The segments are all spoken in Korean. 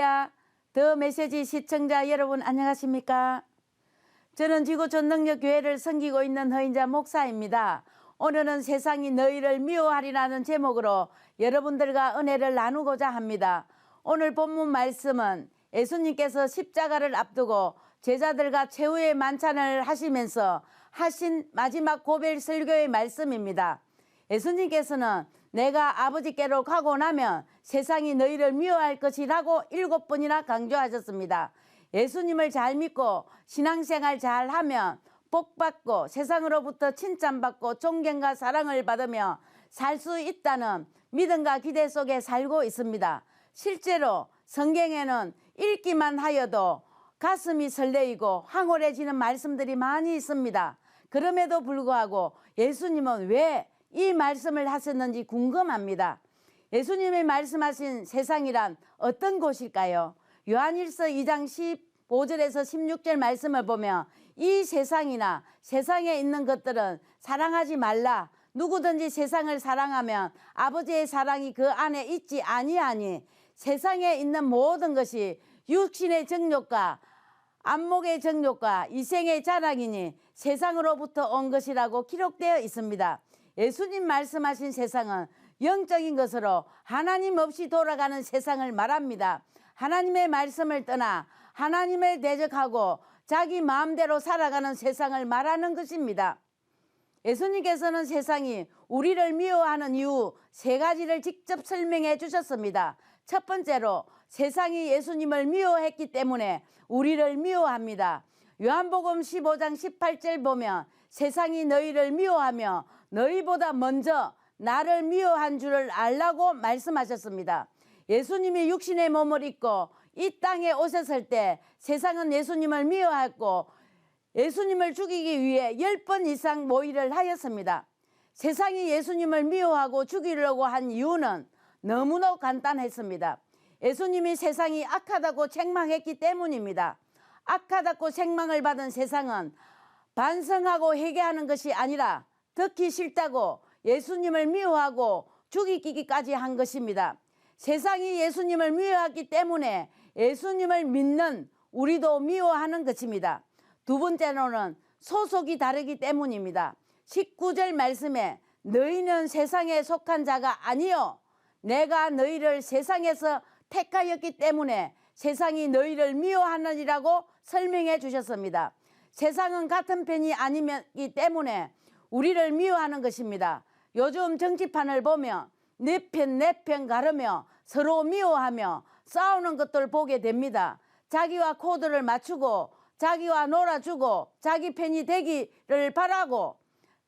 할렐루야. 더 메시지 시청자 여러분 안녕하십니까? 저는 지구 전능력 교회를 섬기고 있는 허인자 목사입니다. 오늘은 세상이 너희를 미워하리라는 제목으로 여러분들과 은혜를 나누고자 합니다. 오늘 본문 말씀은 예수님께서 십자가를 앞두고 제자들과 최후의 만찬을 하시면서 하신 마지막 고별 설교의 말씀입니다. 예수님께서는 내가 아버지께로 가고 나면 세상이 너희를 미워할 것이라고 7번이나 강조하셨습니다. 예수님을 잘 믿고 신앙생활 잘 하면 복받고 세상으로부터 칭찬받고 존경과 사랑을 받으며 살 수 있다는 믿음과 기대 속에 살고 있습니다. 실제로 성경에는 읽기만 하여도 가슴이 설레이고 황홀해지는 말씀들이 많이 있습니다. 그럼에도 불구하고 예수님은 왜 이 말씀을 하셨는지 궁금합니다. 예수님이 말씀하신 세상이란 어떤 곳일까요? 요한일서 2장 15절에서 16절 말씀을 보면 이 세상이나 세상에 있는 것들은 사랑하지 말라. 누구든지 세상을 사랑하면 아버지의 사랑이 그 안에 있지 아니하니 세상에 있는 모든 것이 육신의 정욕과 안목의 정욕과 이생의 자랑이니 세상으로부터 온 것이라고 기록되어 있습니다. 예수님 말씀하신 세상은 영적인 것으로 하나님 없이 돌아가는 세상을 말합니다. 하나님의 말씀을 떠나 하나님을 대적하고 자기 마음대로 살아가는 세상을 말하는 것입니다. 예수님께서는 세상이 우리를 미워하는 이유 3가지를 직접 설명해 주셨습니다. 첫 번째로 세상이 예수님을 미워했기 때문에 우리를 미워합니다. 요한복음 15장 18절 보면 세상이 너희를 미워하며 너희보다 먼저 나를 미워한 줄을 알라고 말씀하셨습니다. 예수님이 육신의 몸을 입고 이 땅에 오셨을 때 세상은 예수님을 미워했고 예수님을 죽이기 위해 10번 이상 모의를 하였습니다. 세상이 예수님을 미워하고 죽이려고 한 이유는 너무나 간단했습니다. 예수님이 세상이 악하다고 책망했기 때문입니다. 악하다고 책망을 받은 세상은 반성하고 회개하는 것이 아니라 듣기 싫다고 예수님을 미워하고 죽이기까지 한 것입니다. 세상이 예수님을 미워하기 때문에 예수님을 믿는 우리도 미워하는 것입니다. 두 번째로는 소속이 다르기 때문입니다. 19절 말씀에 너희는 세상에 속한 자가 아니요 내가 너희를 세상에서 택하였기 때문에 세상이 너희를 미워하느니라고 설명해 주셨습니다. 세상은 같은 편이 아니기 때문에 우리를 미워하는 것입니다. 요즘 정치판을 보면 내 편 가르며 서로 미워하며 싸우는 것들 보게 됩니다. 자기와 코드를 맞추고 자기와 놀아주고 자기 편이 되기를 바라고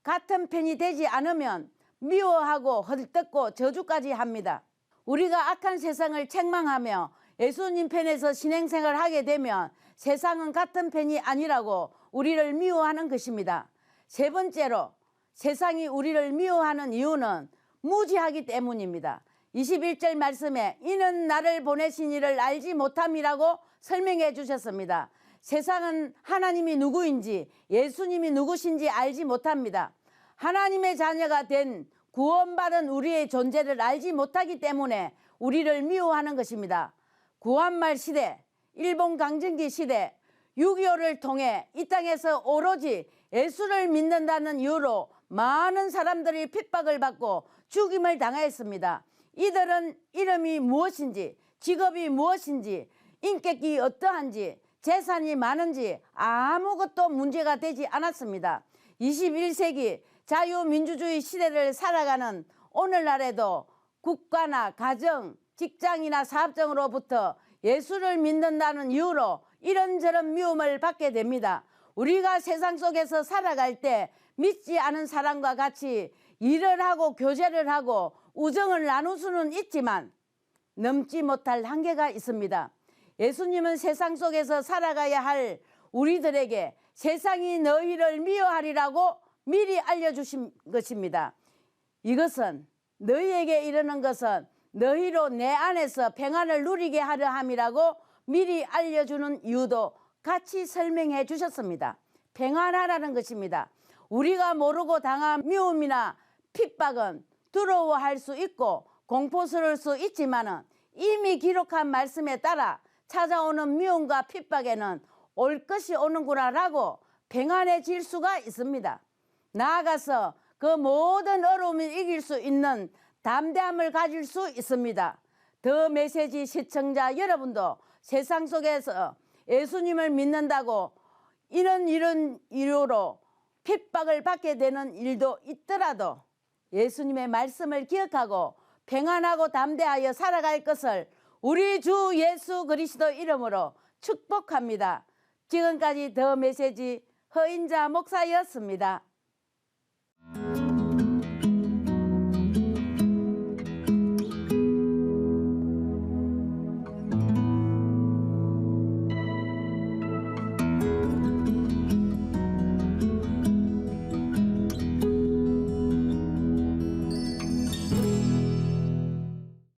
같은 편이 되지 않으면 미워하고 헐뜯고 저주까지 합니다. 우리가 악한 세상을 책망하며 예수님 편에서 신앙생활을 하게 되면 세상은 같은 편이 아니라고 우리를 미워하는 것입니다. 세 번째로 세상이 우리를 미워하는 이유는 무지하기 때문입니다. 21절 말씀에 이는 나를 보내신 이를 알지 못함이라고 설명해 주셨습니다. 세상은 하나님이 누구인지 예수님이 누구신지 알지 못합니다. 하나님의 자녀가 된 구원받은 우리의 존재를 알지 못하기 때문에 우리를 미워하는 것입니다. 구한말 시대, 일본 강점기 시대, 6.25를 통해 이 땅에서 오로지 예수를 믿는다는 이유로 많은 사람들이 핍박을 받고 죽임을 당하였습니다. 이들은 이름이 무엇인지, 직업이 무엇인지, 인격이 어떠한지, 재산이 많은지 아무것도 문제가 되지 않았습니다. 21세기 자유민주주의 시대를 살아가는 오늘날에도 국가나 가정, 직장이나 사업장으로부터 예수를 믿는다는 이유로 이런저런 미움을 받게 됩니다. 우리가 세상 속에서 살아갈 때 믿지 않은 사람과 같이 일을 하고 교제를 하고 우정을 나눌 수는 있지만 넘지 못할 한계가 있습니다. 예수님은 세상 속에서 살아가야 할 우리들에게 세상이 너희를 미워하리라고 미리 알려주신 것입니다. 이것은 너희에게 이르는 것은 너희로 내 안에서 평안을 누리게 하려 함이라고 미리 알려주는 이유도 같이 설명해 주셨습니다. 평안하라는 것입니다. 우리가 모르고 당한 미움이나 핍박은 두려워할 수 있고 공포스러울 수 있지만 이미 기록한 말씀에 따라 찾아오는 미움과 핍박에는 올 것이 오는구나라고 평안해질 수가 있습니다. 나아가서 그 모든 어려움을 이길 수 있는 담대함을 가질 수 있습니다. 더 메시지 시청자 여러분도 세상 속에서 예수님을 믿는다고 이런 이유로 핍박을 받게 되는 일도 있더라도 예수님의 말씀을 기억하고 평안하고 담대하여 살아갈 것을 우리 주 예수 그리스도 이름으로 축복합니다. 지금까지 더 메시지 허인자 목사였습니다.